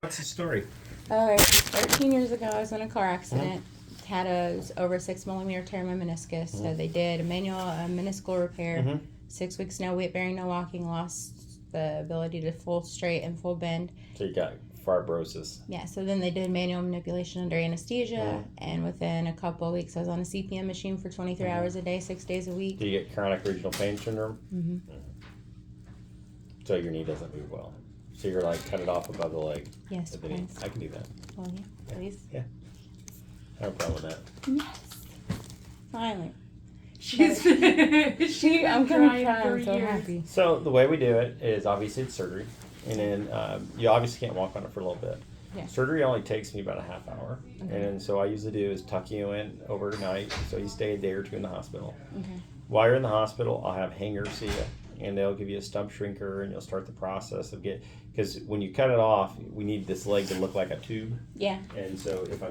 What's the story? All right, 13 years ago, I was in a car accident. Had a over 6 millimeter tear in my meniscus. So they did a manual meniscal repair. 6 weeks, no weight bearing, no walking. Lost the ability to full straight and full bend. So you got fibrosis. Yeah. So then they did manual manipulation under anesthesia, and within a couple of weeks, I was on a CPM machine for 23 hours a day, 6 days a week. Do you get chronic regional pain syndrome? So your knee doesn't move well. So you're like cut it off above the leg. Yes, At the knee. please. I can do that. Well, yeah, please. Yeah. I have a problem with that. Yes. Finally. She's I'm trying crying. for I'm so years. happy. So the way we do it is obviously it's surgery, and then you obviously can't walk on it for a little bit. Yeah. Surgery only takes me about a half hour, and then so I usually do is tuck you in overnight, so you stay a day or two in the hospital. Okay. While you're in the hospital, I'll have hangers see you, and they'll give you a stump shrinker, and you'll start the process of because when you cut it off, we need this leg to look like a tube. Yeah. And so if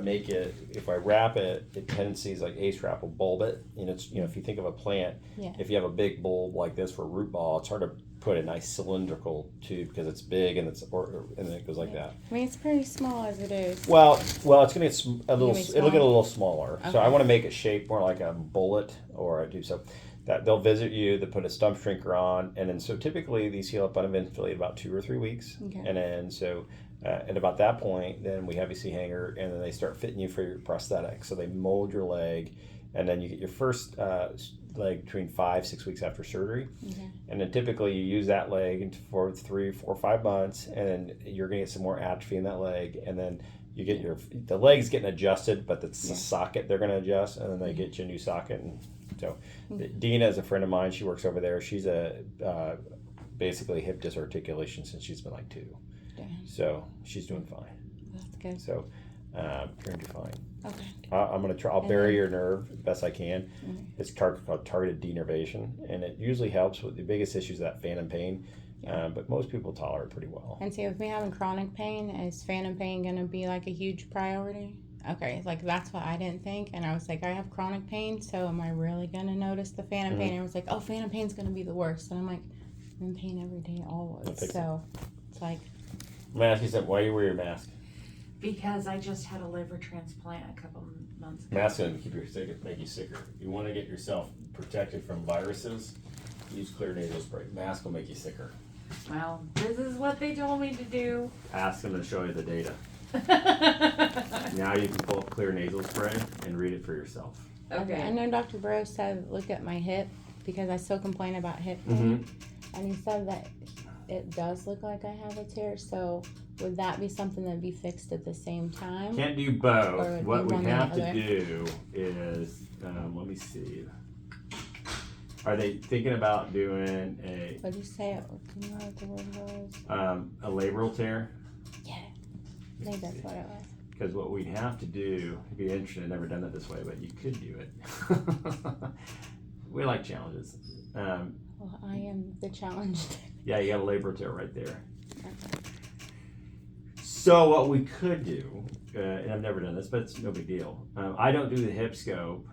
I wrap it, it tendencies like ACE wrap will bulb it. And it's, if you think of a plant, if you have a big bulb like this for a root ball, it's hard to put a nice cylindrical tube because it's big and then it goes like that. I mean, it's pretty small as it is. Well, it's gonna get it'll get a little smaller. Okay. So I want to make it shaped more like a bullet or I do so. That they'll visit you, they put a stump shrinker on, and then so typically these heal up uneventfully about 2 or 3 weeks. Okay. And then so at about that point, then we have you see hanger, and then they start fitting you for your prosthetic. So they mold your leg, and then you get your first leg between 5-6 weeks after surgery. Okay. And then typically you use that leg for 3, 4, 5 months, and then you're gonna get some more atrophy in that leg, and then you get the leg's getting adjusted, but it's the socket they're gonna adjust, and then they get you a new socket. And so Dina is a friend of mine. She works over there. She's basically hip disarticulation since she's been like 2. Damn. So she's doing fine. That's good. So you're gonna do fine. Okay. I'm gonna try. I'll bury your nerve best I can. It's called targeted denervation, and it usually helps with the biggest issues, that phantom pain. But most people tolerate pretty well. And see, with me having chronic pain, is phantom pain going to be like a huge priority? Okay, like that's what I didn't think. And I was like, I have chronic pain, so am I really going to notice the phantom pain? And I was like, oh, phantom pain's going to be the worst. And I'm like, I'm in pain every day, always. So it's like. I'm gonna ask you something. Why do you wear your mask? Because I just had a liver transplant a couple months ago. Mask's gonna make you sicker. You want to get yourself protected from viruses, use clear nasal spray. Mask will make you sicker. Well, this is what they told me to do. Ask them to show you the data. Now you can pull up clear nasal spray and read it for yourself. Okay. I know Dr. Burrows said look at my hip because I still complain about hip pain. And he said that it does look like I have a tear. So would that be something that'd be fixed at the same time? Can't do both. What we one or have the to other? do is, let me see. Are they thinking about doing What did you say? Do you know what the word was? a labral tear? Yeah. I think that's what it was. Because what we'd have to do, if you're interested, I've never done it this way, but you could do it. We like challenges. Well, I am the challenge. Yeah, you got a labral tear right there. So what we could do, and I've never done this, but it's no big deal. I don't do the hip scope.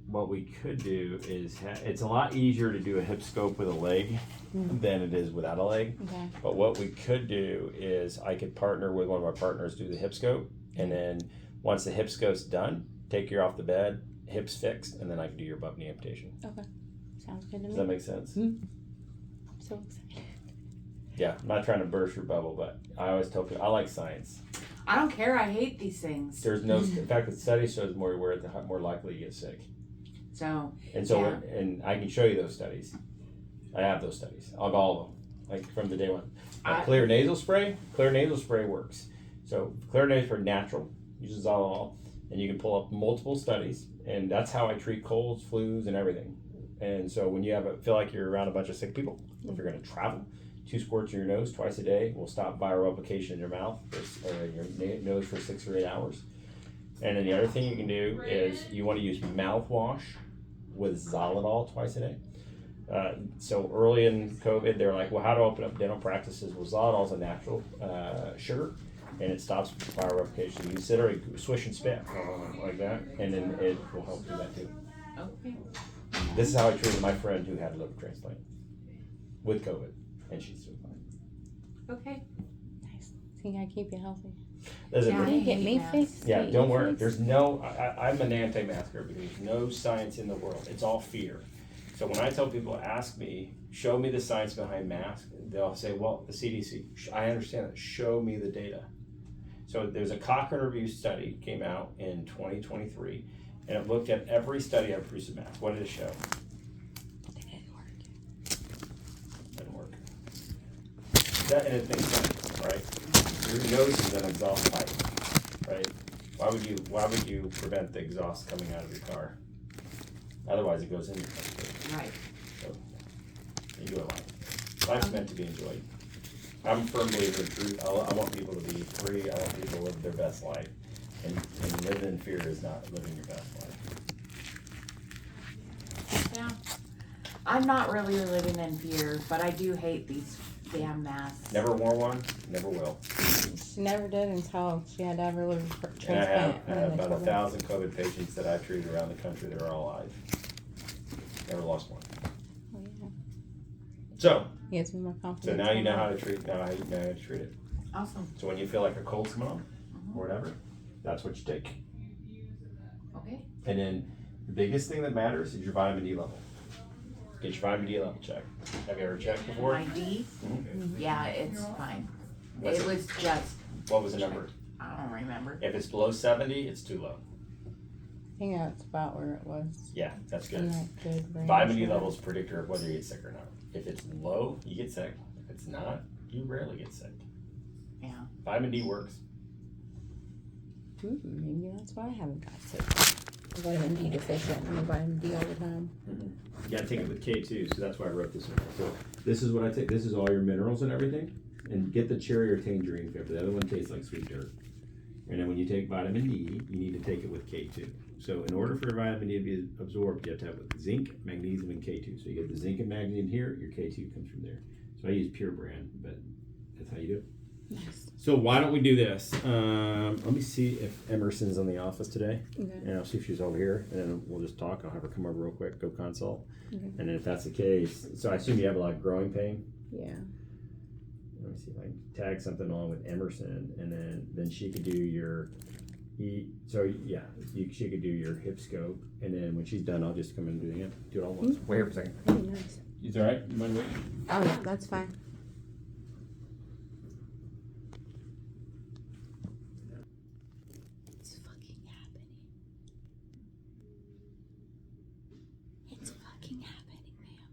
What we could do is, it's a lot easier to do a hip scope with a leg than it is without a leg. Okay. But what we could do is I could partner with one of our partners, do the hip scope, and then once the hip scope's done, take you off the bed, hips fixed, and then I can do your above knee amputation. Okay. Sounds good to me. Does that make sense? I'm so excited. Yeah, I'm not trying to burst your bubble, but I always tell people I like science. I don't care. I hate these things. There's no, in fact, the study shows more where the more likely you get sick. So. And I can show you those studies. I have those studies of all of them, like from the day one. Clear nasal spray works. So clear nasal spray natural, uses Zolol, and you can pull up multiple studies, and that's how I treat colds, flus, and everything. And so when you feel like you're around a bunch of sick people, if you're going to travel, 2 squirts in your nose twice a day will stop viral replication in your mouth or your nose for 6 or 8 hours. And then the other thing you can do is you want to use mouthwash with Zolidol twice a day. So early in COVID, they're like, well, how to open up dental practices? Well, Zolidol is a natural sugar, and it stops viral replication. You sit or swish and spit like that, and then it will help do that too. Okay. This is how I treated my friend who had a liver transplant with COVID, and she's doing fine. Okay. Nice. See, I keep you healthy. Listen, Yeah, Can you I get hate me masks. fixed? yeah, Get don't you worry. fixed? There's no, I'm an anti-masker because there's no science in the world. It's all fear. So when I tell people, ask me, show me the science behind masks, they'll say, well, the CDC. I understand that. Show me the data. So there's a Cochrane Review study came out in 2023, and it looked at every study of proof of mask. What did it show? It didn't work. Didn't work. That and it makes sense, right? Your nose is an exhaust pipe, right? Why would you prevent the exhaust coming out of your car? Otherwise, it goes in your car. Right. So enjoy life. Life's meant to be enjoyed. I'm a firm believer in truth. I want people to be free. I want people to live their best life. And living in fear is not living your best life. Yeah. I'm not really living in fear, but I do hate these damn masks. Never wore one, never will. She never did until she had to have her liver And I have transplant. and then they about told her. 1,000 COVID patients that I've treated around the country that are all alive. Never lost one. Oh, yeah. So, Gives me more confidence. now you on know that. how to treat. Now you know how to treat it. Awesome. So when you feel like a cold's coming on, or whatever, that's what you take. Okay. And then the biggest thing that matters is your vitamin D level. Get your vitamin D level checked. Have you ever checked before? My D? Mhm. Yeah, it's fine. What's It was just, What was the number? I don't remember. If it's below 70, it's too low. I think that's about where it was. Yeah, that's In good. that good range. Vitamin D yeah. level is a predictor of whether you get sick or not. If it's low, you get sick. If it's not, you rarely get sick. Yeah. Vitamin D works. Maybe that's why I haven't got sick. Vitamin D deficient. I'm a vitamin D all the time. You gotta take it with K2, so that's why I wrote this one. So this is what I take. This is all your minerals and everything. And get the cherry or tangerine flavor. The other one tastes like sweet dirt. And then when you take vitamin D, you need to take it with K2. So in order for vitamin D to be absorbed, you have to have it with zinc, magnesium, and K2. So you get the zinc and magnesium here, your K2 comes from there. So I use Pure Brand, but that's how you do it. Nice. So why don't we do this? Let me see if Emerson's in the office today. Okay. And I'll see if she's over here, and then we'll just talk. I'll have her come over real quick, go consult. Okay. And then if that's the case, so I assume you have a lot of growing pain. Yeah. Let me see if I can tag something along with Emerson, and then she could do your, she could do your hip scope, and then when she's done, I'll just come and do it all once. Wait here for a second. Pretty nice. Is that all right? You mind waiting? Oh yeah, that's fine. It's fucking happening. It's fucking happening, ma'am.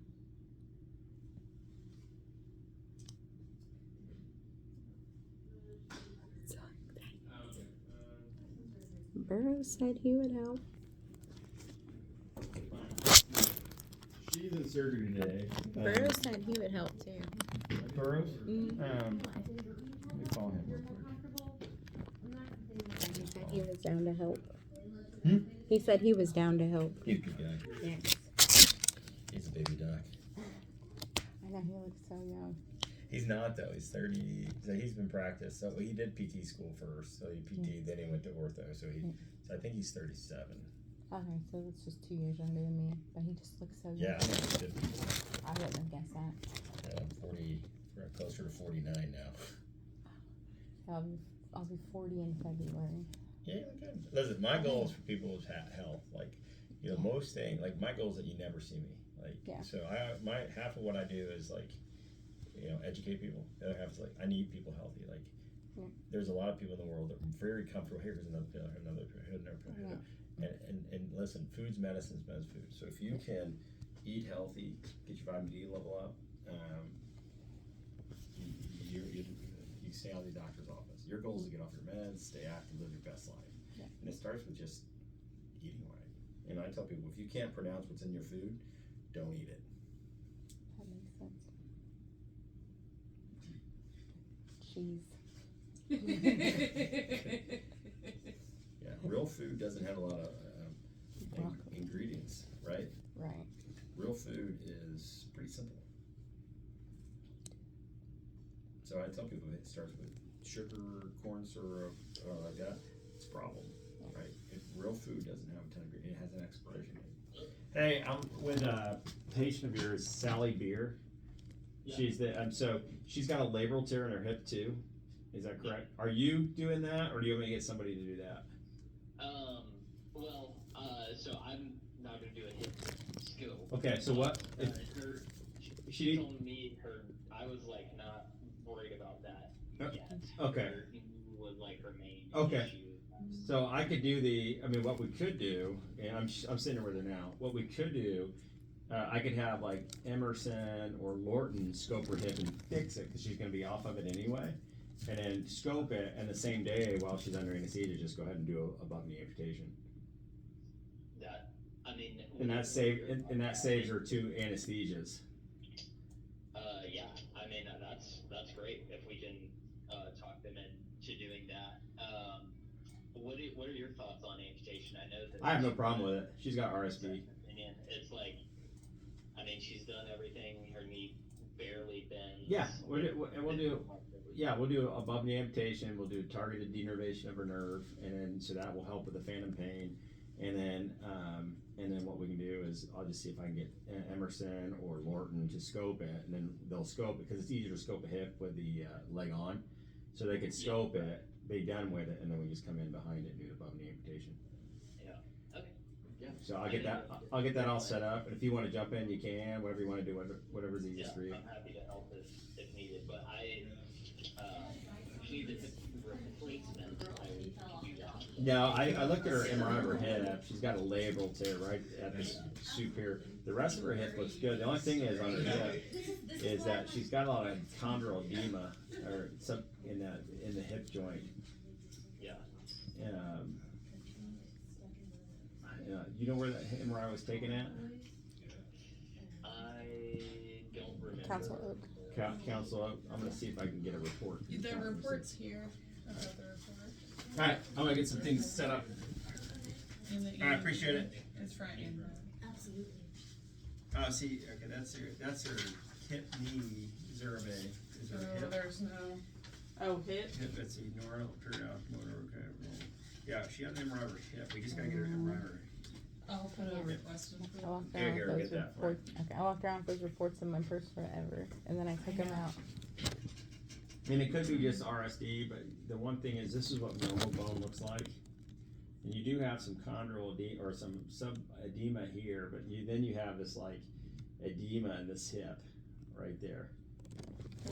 Burroughs said he would help. She's in surgery today. Burroughs said he would help too. Burroughs? Mm. Let me call him real quick. He said he was down to help. Hmm? He said he was down to help. He's a good guy. Yes. He's a baby doc. I know he looks so young. He's not though. He's 30. So he's been practiced. So he did PT school first. So he PT, then he went to ortho. So I think he's 37. Okay, so that's just 2 years younger than me, but he just looks so young. Yeah, he did. I wouldn't have guessed that. I'm 40, we're closer to 49 now. I'll be 40 in February. Yeah, good. Listen, my goal is for people's health. Like, most things. Like my goal is that you never see me. Like, Yeah. so my half of what I do is like, educate people. The other half is like, I need people healthy. Like, there's a lot of people in the world that are very comfortable. Here's another pill, another pill. And listen, food's medicine, medicine's food. So if you can eat healthy, get your vitamin D level up, you stay out of the doctor's office. Your goal is to get off your meds, stay active, live your best life. Yeah. And it starts with just eating right. And I tell people, if you can't pronounce what's in your food, don't eat it. That makes sense. Cheese. Yeah, real food doesn't have a lot of Broccoli. ingredients, right? Right. Real food is pretty simple. So I tell people it starts with sugar, corn syrup, like that. It's a problem, right? If real food doesn't have a ton of ingredients, it has an expiration date. Hey, I'm with a patient of yours, Sally Beer. She's so she's got a labral tear in her hip too, Is that correct? Are you doing that, or do you want me to get somebody to do that? Well, so I'm not gonna do a hip skill. Okay, so what? She told me I was like not worried about that yet. Okay. Her knee was like her main Okay. issue. So I could do what we could do, and I'm sitting over there now. What we could do, I could have like Emerson or Lorton scope her hip and fix it because she's going to be off of it anyway, and then scope it, and the same day while she's under anesthesia, just go ahead and do a above knee amputation. And that saves her 2 anesthesias. Yeah, I mean that's great if we can talk them into doing that. What are your thoughts on amputation? I know that I have no problem with it. She's got RSD. Opinion. It's like, I mean, she's done everything. Her knee barely bends. Yeah, we'll do above knee amputation. We'll do targeted denervation of her nerve, and then so that will help with the phantom pain. And then what we can do is I'll just see if I can get Emerson or Lorton to scope it, and then they'll scope it because it's easier to scope a hip with the leg on, so they could scope it, be done with it, and then we just come in behind it and do the above knee amputation. Yeah. Okay. Yeah. So I'll get that all set up, and if you want to jump in, you can. Whatever you want to do, whatever's easiest for you. I'm happy to help if needed, but if you need a hip replacement, I would do that. No, I looked at her MRI of her hip. She's got a labral tear right at the superior. The rest of her hip looks good. The only thing is on her hip is that she's got a lot of chondral edema or some in the hip joint. Yeah. You know where that MRI was taken at? I don't remember. Council Oak. Council Oak. I'm gonna see if I can get a report. The report's here. The report. All right, I'm gonna get some things set up. I appreciate it. It's right in the. Absolutely. Oh, see, okay, that's her hip knee. Is there hip? There's no. Oh, hip. Hip, let's see, neural, periodic motor, okay, roll. Yeah, she had an MRI of her hip. We just gotta get her MRI of her. I'll put a request in. I walked Here, around here, with get those that for reports. Okay, I walked around with those reports in my purse forever, and then I took them out. I mean, it could be just RSD, but the one thing is, this is what normal bone looks like. And you do have some chondral edema, or some sub-edema here, but then you have this like edema in this hip, right there.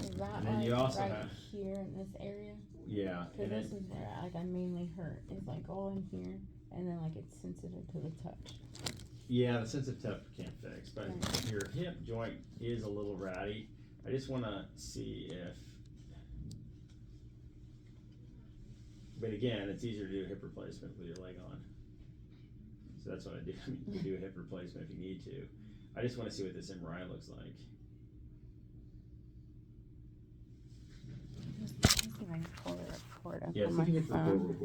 Is that And then like you also right have- here in this area? Yeah, Because and this then, is where like I mainly hurt. It's like all in here, and then like it's sensitive to the touch. yeah, the sensitive touch can't fix, but Right. your hip joint is a little ratty. I just wanna see if, but again, it's easier to do a hip replacement with your leg on. So that's what I do. You do a hip replacement if you need to. I just want to see what this MRI looks like. Let's see if I can pull the report up Yeah, on see my if you get the phone. report real quick.